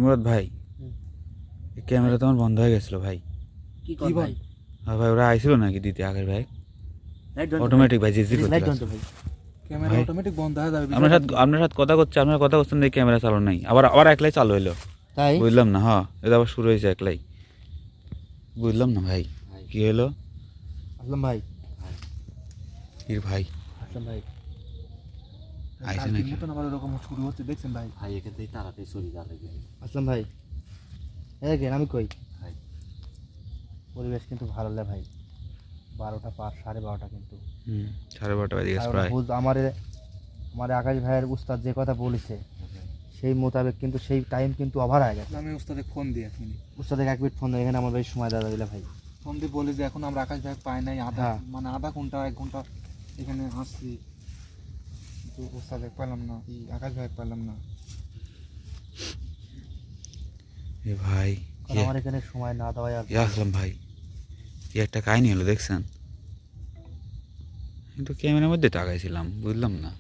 মুরাদ ভাই ক্যামেরা তো আমার বন্ধ হয়ে গেছিল ভাই। কি কর ভাই? হ্যাঁ ভাই, ওরা আইছিল নাকি দিতে আগের ভাই? লাইট বন্ধ অটোমেটিক ভাই জিজি করতে লাইট বন্ধ ভাই। ক্যামেরা অটোমেটিক বন্ধ হয়ে যাবে। আপনার সাথে কথা করছে, আপনার কথা করছেন দেখি ক্যামেরা চালু নাই, আবার আবার একলাই চালু হইলো। তাই বুঝলাম না। হ্যাঁ, এটা আবার শুরু হয়েছে একলাই, বুঝলাম না ভাই কি হলো। আসলাম ভাই। কি ভাই আসলাম ভাই। আইছে নাকি? মতন আবার এরকম শুরু হচ্ছে দেখছেন ভাই। ভাই এখান থেকে তাড়াতাড়ি চলে যা লাগবে। আসলাম ভাই। এই কেন আমি কই ভাই, পরিবেশ কিন্তু ভালো লাগে ভাই। 12টা পার 12:30 কিন্তু 12:30 বাজে গেছে প্রায়। আমার আকাশ ভাইয়ের উস্তাদ যে কথা বলেছে সেই মোতাবেক কিন্তু সেই টাইম কিন্তু ওভার হয়ে গেছে। আমি উস্তাদকে ফোন দিই এখনই। উস্তাদকে এক মিনিট ফোন দিয়ে এখানে আমার ভাই সময় দেওয়া দিলে ভাই। ফোন দিয়ে বলি যে এখন আমরা আকাশ ভাই পাই নাই, হ্যাঁ। আধা ঘন্টা 1 ঘন্টা এখানে আসছি, কিন্তু উস্তাদকে পেলাম না, আকাশ ভাই পেলাম না। এ ভাই আমার এখানে সময় না দেওয়াই আর আসলাম ভাই, কি একটা কাহিনী হলো দেখছেন? কিন্তু ক্যামেরার মধ্যে তাকাইছিলাম, বুঝলাম না।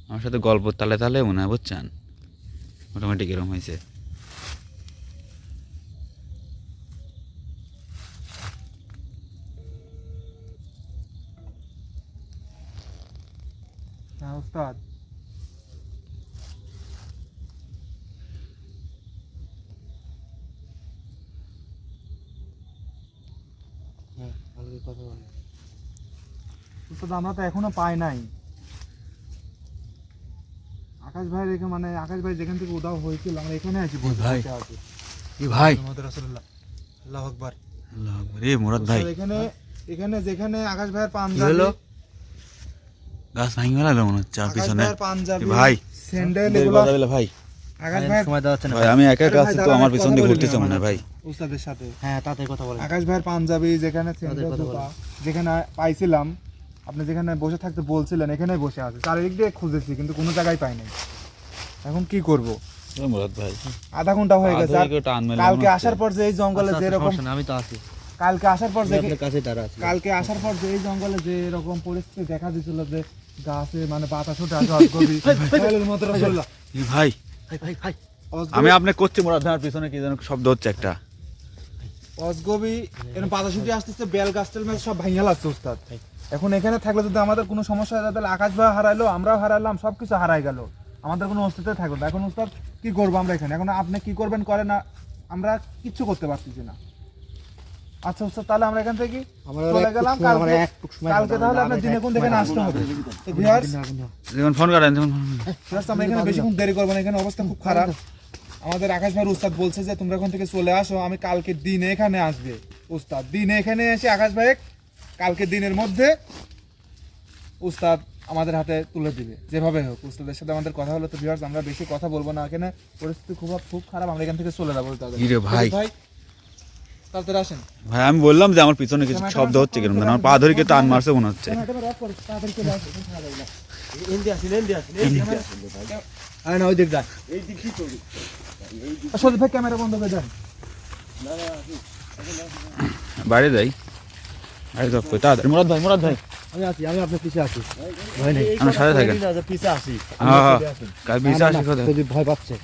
আমার সাথে গল্প তালে তালে মনে হয়, বুঝছেন, অটোমেটিক এরকম হয়েছে। হ্যাঁ উস্তাদ, কথা বলে উস্তাদ আমরা তো এখনো পাই নাই আকাশ ভাইয়ের এখানে, মানে আকাশ ভাই যেখান থেকে উধাও হয়েছিল আমরা এখানে আছি ভাই কি ভাই, রাসূলুল্লাহ আল্লাহু আকবার। আল্লাহু আকবার। এ মুরাদ ভাই, এখানে এখানে যেখানে আকাশ ভাইয়ের কি পাঞ্জাবি, হলো? গাছ ভাঙি গেল মনে হচ্ছে আর আকাশ পিছনে। ভাইয়ের পাঞ্জাবি, ভাই স্যান্ডেল, দেরি এগুলো কথা বলে ভাই, আকাশ ভাইয়ের সময় দেওয়া হচ্ছে না ভাই আমি একা একা আছি তো, আমার পিছন দিয়ে ঘুরতেছে মনে হয় ভাই। উস্তাদের সাথে। হ্যাঁ তাতে কথা বলে। আকাশ ভাইয়ের পাঞ্জাবি যেখানে, স্যান্ডেল, কথা জুতা বলো। যেখানে পাইছিলাম, আপনি যেখানে বসে থাকতে বলছিলেন এখানেই বসে আছে, চারিদিক দিয়ে খুঁজেছি কিন্তু কোনো জায়গায় পাই নাই। এখন কি করব? এ মুরাদ ভাই, আধা ঘন্টা হয়ে গেছে। আর আধা টান মেলে কালকে মনে আসার পর যে এই জঙ্গলে যে রকম, আমি তো আছি কালকে আসার পর যে আপনার কাছে দাঁড়া আছি। কালকে আসার পর যে এই জঙ্গলে যে এরকম পরিস্থিতি দেখা দিছিল, যে গাছে মানে পাতা ছুটে আসে অজগবি, ছাগলের মতো রাসূলুল্লাহ। এ ভাই ভাই ভাই ভাই আমি আপনি করছি মুরাদ ভাই, আমার পিছনে কি যেন শব্দ হচ্ছে একটা। অজগবি এরকম পাতা ছুটে আসতেছে, বেল গাছটাল মাছ সব ভাঙিয়া লাগছে উস্তাদ। এখন এখানে থাকলে যদি আমাদের কোনো সমস্যা হয় তাহলে আকাশ ভাই হারাইলো, আমরাও হারাইলাম, সবকিছু হারাই গেল, আমাদের কোনো অস্তিত্ব থাকলো না। এখন উস্তাদ কি করবো আমরা এখানে? এখন আপনি কি করবেন করেন না, আমরা কিচ্ছু করতে পারতেছি না। আচ্ছা উস্তাদ, তাহলে আমরা এখান থেকে চলে গেলাম। কালকে তাহলে আপনার দিনে কোন দেখে আসতে হবে। তো ভিউয়ার্স, যখন ফোন করেন তখন আমরা এখানে বেশিক্ষণ দেরি করবো না, এখানে অবস্থা খুব খারাপ। আমাদের আকাশ ভাই উস্তাদ বলছে যে তোমরা এখান থেকে চলে আসো, আমি কালকে দিনে এখানে আসবে উস্তাদ, দিনে এখানে এসে আকাশ ভাই কালকে দিনের মধ্যে উস্তাদ আমাদের হাতে তুলে দিবে, যেভাবে হোক। উস্তাদের সাথে আমাদের কথা হলো। তো ভিউয়ার্স, আমরা বেশি কথা বলবো না, এখানে পরিস্থিতি খুব খারাপ, আমরা এখান থেকে চলে যাবো। ভাই তাড়াতাড়ি আসেন ভাই, আমি বললাম যে আমার পিছনে কিছু শব্দ হচ্ছে কেন, আমার পা ধরে কে টান মারছে মনে হচ্ছে। না ওই দিক যা, সজীব ভাই ক্যামেরা বন্ধ করে দেন। বাইরে যাই, আরে তো তাড়াতাড়ি। মুরাদ ভাই, মুরাদ ভাই আমি আছি, আমি আপনার পিছে আছি। ভয় নেই, আমার সাথে থাকেন। পিছে আছি। হ্যাঁ কাল বিশা আসি কথা। সজীব ভয় পাচ্ছে,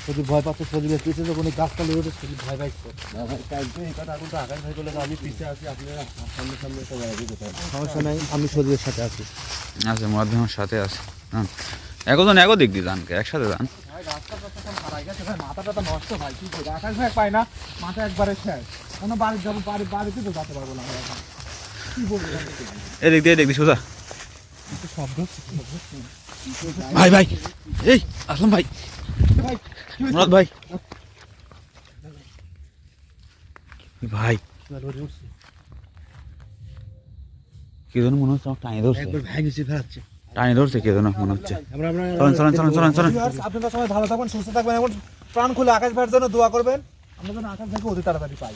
সজীব ভয় পাচ্ছে। সজীবের পিছে যখন গাছটা লেগে ওঠে সজীব ভয় পাচ্ছে। আকাশ ভাই বলে আমি পিছে আছি, আপনারা সামনে সামনে সবাই আগে কোথায়। সমস্যা নাই, আমি সজীবের সাথে আছি। আচ্ছা মুরাদ ভাই আমার সাথে আছে। হ্যাঁ একজন একও দিক দিয়ে যান, একসাথে যান। মাথা টাথা নষ্ট ভাই, কি করবো? আকাশ ভাই পাই না, মাথা একবারে শেষ। কোনো বাড়ি যাবো, বাড়িতে তো যেতে পারবো না আমরা এখন। কি বলবো? এদিক দিয়ে সোজা। শব্দ হচ্ছে। ভাই ভাই, এই আসলাম ভাই, ভাই মুরাদ ভাই, ভাই কি যেন মনে হচ্ছে, আমার টানি ধরছে, একবার ভাই গেছি ফেরাচ্ছে। টানি ধরছে কে যেন মনে হচ্ছে। চলেন। আপনারা সবাই ভালো থাকবেন, সুস্থ থাকবেন এবং প্রাণ খুলে আকাশ ভাইয়ের জন্য দোয়া করবেন, আমরা যেন আকাশ ভাইকে অতি তাড়াতাড়ি পাই।